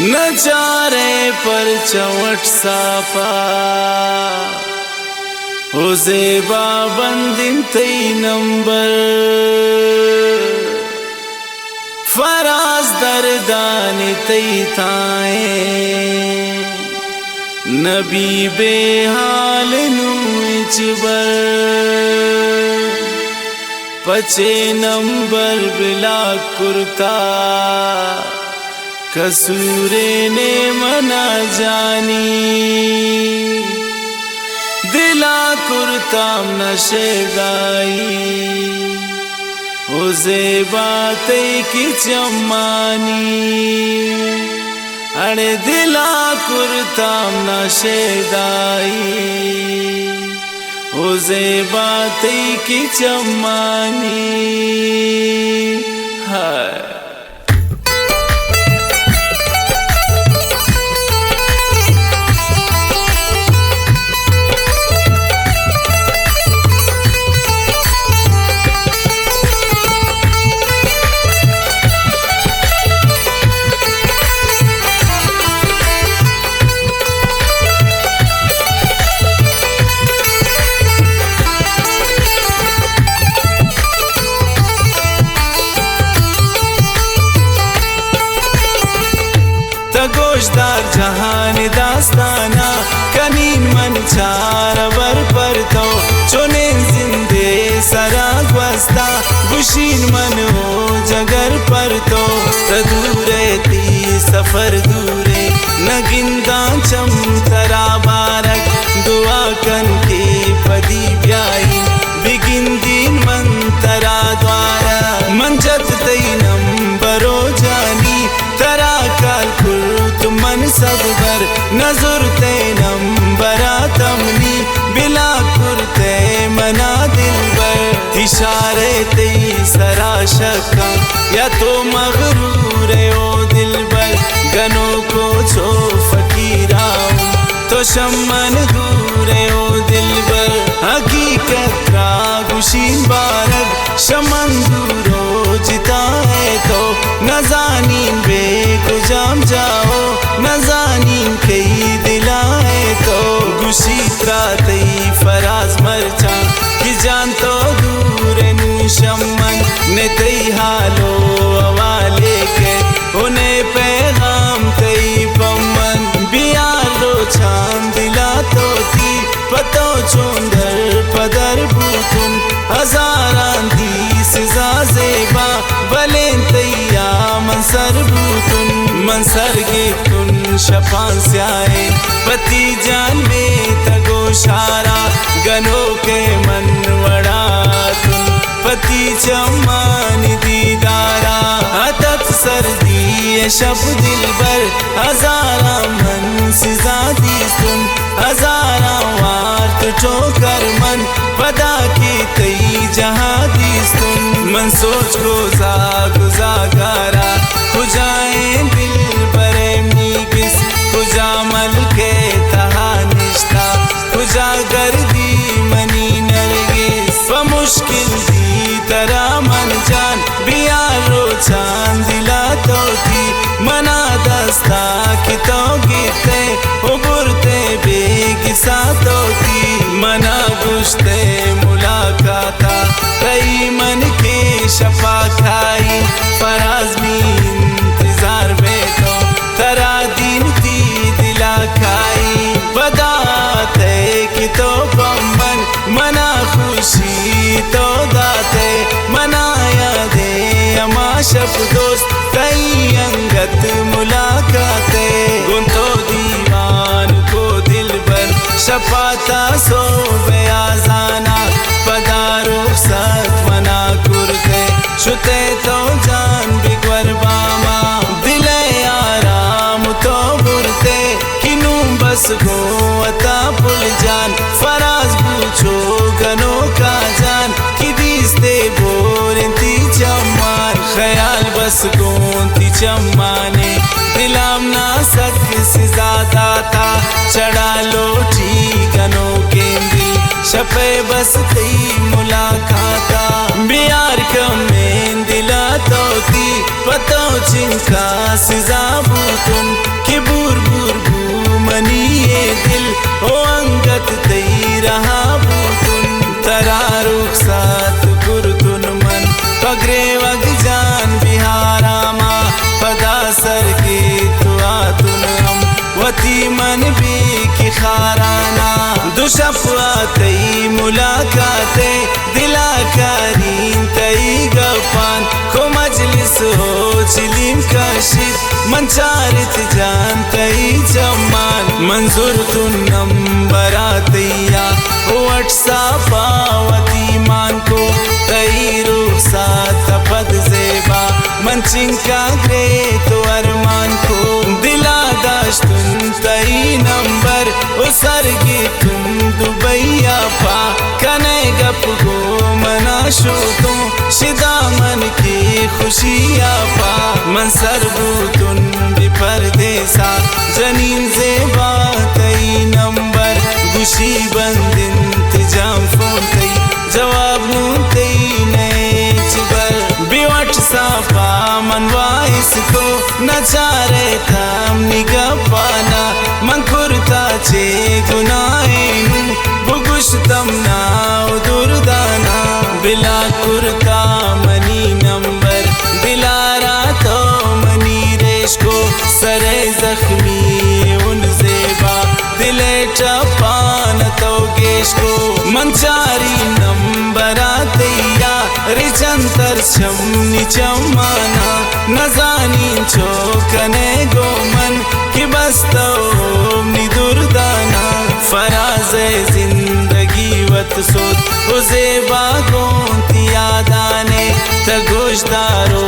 नचारे पर चवट सापा हो ज़ेबा बंदिन तई नंबर फराज दरदानी तई ताए नबी बेहाल नूचबर पचे नंबर बिला कुर्ता कसूरे ने मना जानी दिला कुर्ताम नशे गाई हो ज़ेबा तई की चम्मानी अरे दिला कुर्ताम नशे गाई हो ज़ेबा तई की चम्मानी हाय गोशदार जहान दास्ताना कनीन मन चार वर पर तो चुने जिंदे सराग वस्ता गुशीन मन हो जगर पर तो दूरे ती सफर दूरे नगिंदा चम तरा बारक दुआ कन के पदी ब्याई बिगिन दिन मन तरा द्वारा मंजत तई नंबरो जानी तरा काल मन सब बर नजुर ते नंबरा तमनी बिला कुरते मना दिल बर इशारे ते सरा शक्का या तो मगरूर ओ दिल बर गनों को छो फकीराऊं तो शम्मन दूर ओ दिल बर हकीकत का गुशीन बारग शमन दूरो जिता है तो नजानीन बेकुजाम जाओ नजानीन कई दिलाए तो गुशी त्रातई फराज मरचा कि जान तो दूर शम्मन ने तई हालो अवाले के उन्हें पैगाम तई पम्मन बियालो चांद दिला तो थी पतो चुंदर पदर बूतुन हजारान दी सिजा ज़ेबा बलें तैया मंसर बूतुन मंसर गीतुन शपान स्याए पति जान में तगो शारा गनो के मन वड़ातुन पति चम्मानी दीदारा अतत सर्दी शब दिल बर हजारा मन सिजा दीस्तुन हजारा वार तो ठोकर मन पदा की तई जहाँ दीस्तुन मन सोच को गुजागारा खुजाए दिल बरे मी किस खुजा मल के तहा निष्ठा खुजा गर्दी मनी नरगिस व मुश्किल दी तरा मन जान बियारो चांद दिला तो थी मना दस्ता की तो गीते उबरते बेगिसा तो थी मना गुश्ते मुलाकाता कई मन के शफा खाई फराज में इंतजार में तो तरा दिन थी दिला खाई बदाते कि तो बम्बन मना खुशी तो दाते मनाया दे अमा शब दोस्त कई अंगत मुलाकाते गुंतो दीवान को दिल बर शफाता सो बेआजाना पदारो सत मना कुरते शुते तो जान बिगवर बामा दिले आराम तो बुरते किनू बस गो अता पुल जान फराज पूछो गनो का जान कि दीस्ते बोरती चम्मान ख्याल बस गोंती चम्माने दिलाम ना सक से ज्यादा था चढ़ा लोटी गनों के दिल शपे बस थी मुलाकाता बियार कमें दिला तो थी पतो चिंका सिजा बूतुन बूर बूर बू मनी ये दिल ओ अंगत तई रहा बूतुन तरा रुखसात गुरतुन मन पगरे वग जान बिहारा मा पदा सर के तुआ तुन हम वती मन भी की खाराना दुशफवा तई मुलाकाते दिला करीन तई गपान को मजलिस हो चिलिम कशिद मंचारित जान तई जमान मंजूर तुन नंबरा तैया व्हाट्सएप पावती मान को तई रुखसात पद जेबा मंचिंग का ग्रे तो अरमान को दिला दाश्तुन तई नंबर ओ सरगी तुम दुबैया पा कने गप गो मना शो तो शिदा मन की खुशिया पा मन सरबूतुन भी परदेसा जनीन जेबा तई नंबर गुशी बंद इंतजाम फोन तई जवाब नून तई नए चिबर भी व्हाट्सएप मन वाइस को नचारे थाम निगपाना मन खुरता चे गुनाएनु बुगुश तम नाव दुर्दाना बिला कुर्ता मनी नंबर दिलारा तो मनी रेश को सरे जख्मी उन जेबा दिले चपान तो गेश को मंचारी नंबरा तैया रिचंतर शमनी चमाना नजानी चौकने गोमन कि बस्तो दुर्दाना फराज जिंदगी वत सोत उजेबा गोंती यादाने तगोशदारो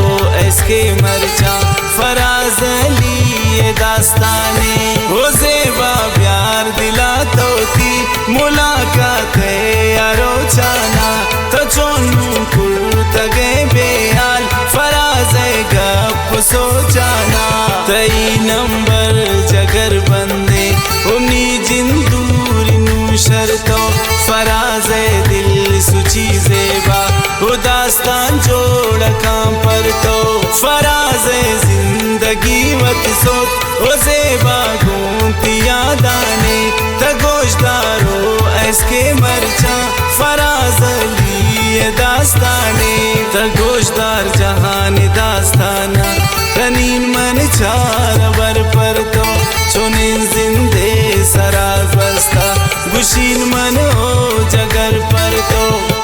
इसके मरचा फराज लिए दास्ताने उजेबा प्यार दिला तोती मुलाकात यारो चाना तो चोनू कुल तगे बेहाल फराज गप सोचाना तई नंबर जगर बंदे उन्नी जिंदूरी नू शर्तो फराज दिल सुची जेबा उदास्तान जोड़ काम पर तो फराज जिंदगी वत सोत ओ जेबा गोंती यादाने तगोशदारो इसके मरचा फराज लिए दास्ताने तगोशदार जहान दास्ताना तनीन मन चार बर पर तो चुनिन जिंदे सराज बस्ता गुशीन मन हो जगर पर तो